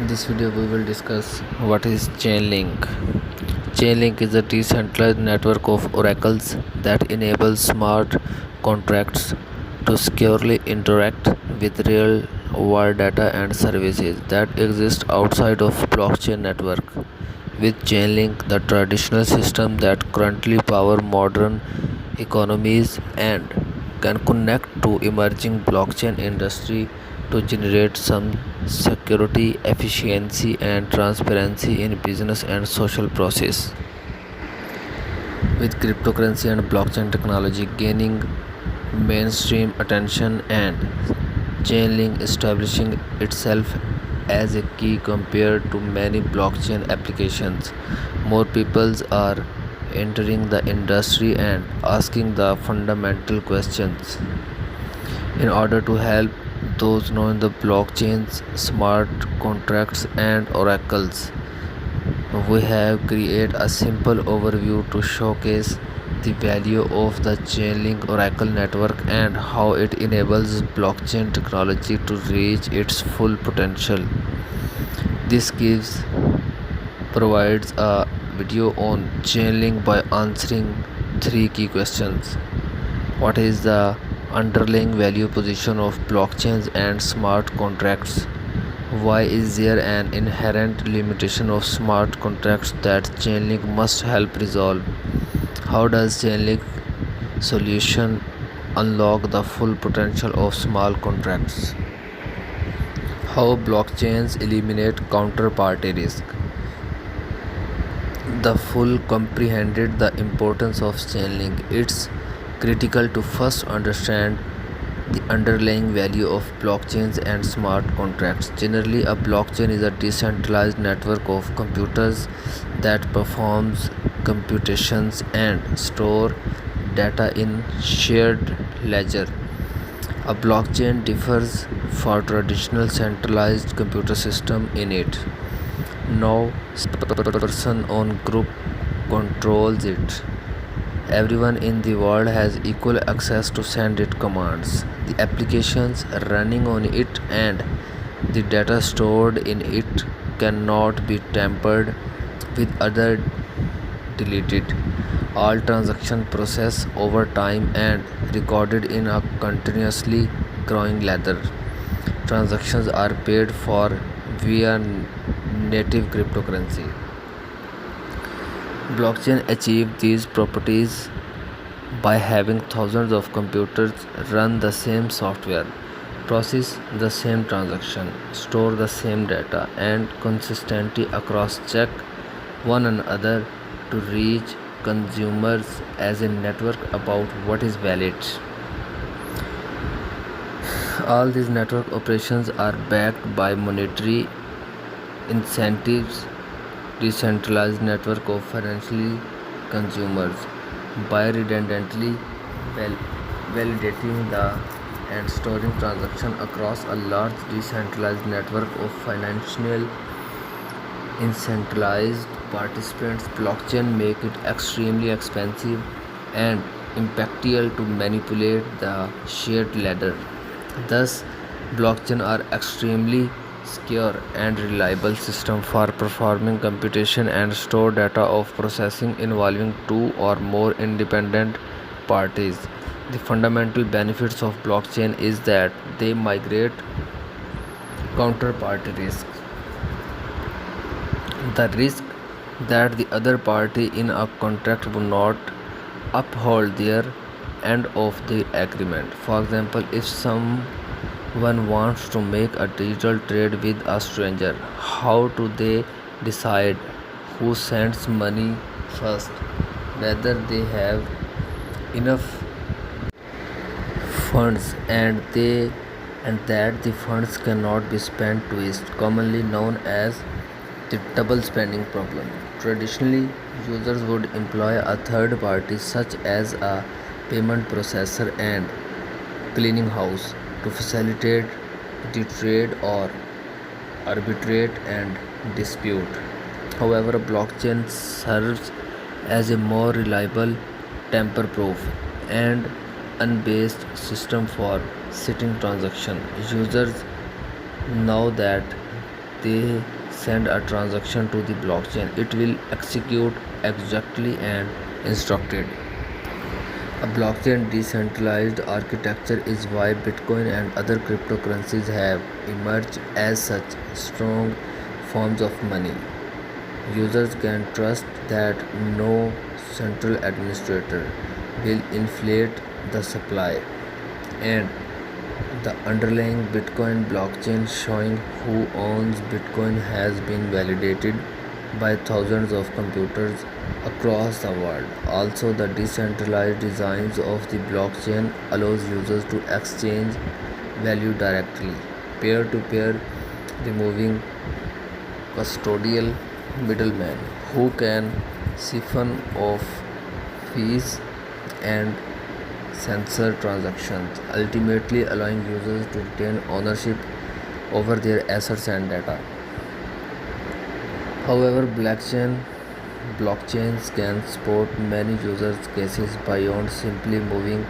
In this video, we will discuss what is Chainlink. Chainlink is a decentralized network of oracles that enables smart contracts to securely interact with real world data and services that exist outside of blockchain network. With Chainlink, the traditional system that currently power modern economies and can connect to emerging blockchain industry to generate some security, efficiency and transparency in business and social process. With cryptocurrency and blockchain technology gaining mainstream attention and Chainlink establishing itself as a key compared to many blockchain applications, more people are entering the industry and asking the fundamental questions. In order to help those knowing the blockchains, smart contracts and oracles, we have created a simple overview to showcase the value of the Chainlink Oracle network and how it enables blockchain technology to reach its full potential. This provides a video on Chainlink by answering three key questions. What is the underlying value position of blockchains and smart contracts? Why is there an inherent limitation of smart contracts that Chainlink must help resolve? How does Chainlink solution unlock the full potential of small contracts? How blockchains eliminate counterparty risk? The full comprehended the importance of Chainlink. It's critical to first understand the underlying value of blockchains and smart contracts. Generally, a blockchain is a decentralized network of computers that performs computations and store data in shared ledger. A blockchain differs from traditional centralized computer system in it. No person or group controls it. Everyone in the world has equal access to send it commands. The applications running on it and the data stored in it cannot be tampered with or deleted. All transactions processed over time and recorded in a continuously growing ledger. Transactions are paid for via native cryptocurrency. Blockchain achieve these properties by having thousands of computers run the same software, process the same transaction, store the same data, and consistently cross-check one another to reach consumers as a network about what is valid. All these network operations are backed by monetary incentives, decentralized network of financially consumers by redundantly validating the and storing transactions across a large decentralized network of financial incentivized participants. Blockchain make it extremely expensive and impractical to manipulate the shared ledger. Thus, blockchain are extremely secure and reliable system for performing computation and store data of processing involving two or more independent parties. The fundamental benefits of blockchain is that they migrate counterparty risk. The risk that the other party in a contract would not uphold their end of the agreement. For example, if someone wants to make a digital trade with a stranger, how do they decide who sends money first, whether they have enough funds and that the funds cannot be spent to waste, commonly known as the double spending problem? Traditionally, users would employ a third party such as a payment processor and cleaning house to facilitate the trade or arbitrate and dispute. However, blockchain serves as a more reliable, tamper-proof, and unbiased system for setting transaction. Users know that they send a transaction to the blockchain, it will execute exactly and instructed. A blockchain decentralized architecture is why Bitcoin and other cryptocurrencies have emerged as such strong forms of money. Users can trust that no central administrator will inflate the supply, and the underlying Bitcoin blockchain showing who owns Bitcoin has been validated by thousands of computers across the world. Also, the decentralized designs of the blockchain allows users to exchange value directly, peer to peer, removing custodial middlemen who can siphon off fees and censor transactions, ultimately allowing users to retain ownership over their assets and data. However, blockchains can support many use cases beyond simply moving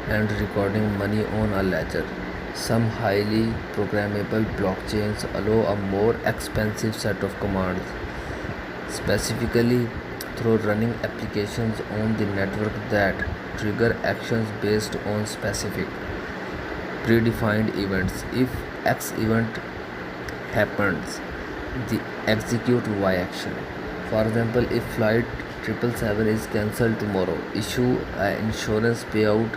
and recording money on a ledger. Some highly programmable blockchains allow a more expensive set of commands, specifically through running applications on the network that trigger actions based on specific predefined events. If X event happens, the execute Y action. For example, if flight 777 is cancelled tomorrow, issue an insurance payout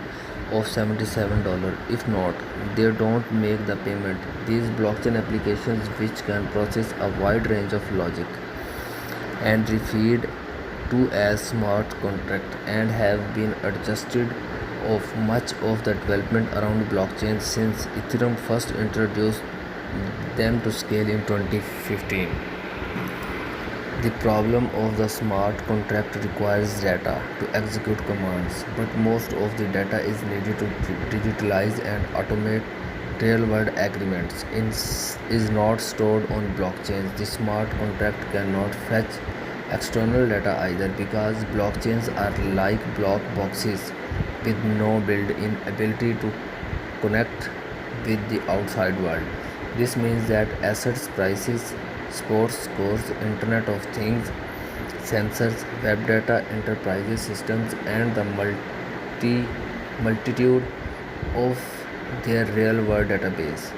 of $77. If not, they don't make the payment. These blockchain applications, which can process a wide range of logic and refeed to a smart contract, and have been adjusted of much of the development around blockchain since Ethereum first introduced them to scale in 2015. The problem of the smart contract requires data to execute commands, but most of the data is needed to digitalize and automate real-world agreements is not stored on blockchains. The smart contract cannot fetch external data either, because blockchains are like block boxes with no built-in ability to connect with the outside world. This means that assets, prices, sports scores, Internet of Things, sensors, web data, enterprise systems, and the multitude of their real-world database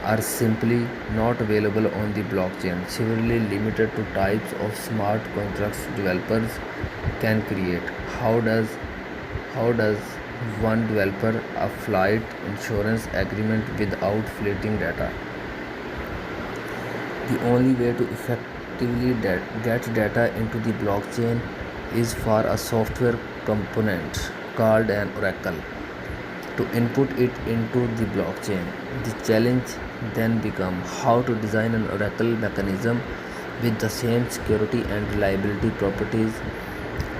are simply not available on the blockchain, severely limited to types of smart contracts developers can create. How does how does one developer a flight insurance agreement without fleeting data? The only way to effectively get data into the blockchain is for a software component called an oracle to input it into the blockchain. The challenge then becomes how to design an oracle mechanism with the same security and reliability properties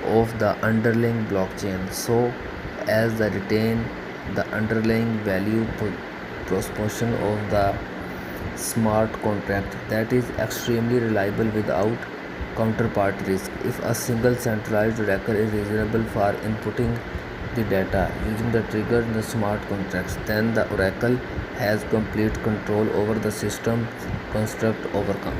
of the underlying blockchain, so as to retain the underlying value proportion of the smart contract that is extremely reliable without counterparty risk. If a single centralized oracle is reasonable for inputting the data using the trigger in the smart contracts, then the oracle has complete control over the system construct overcome.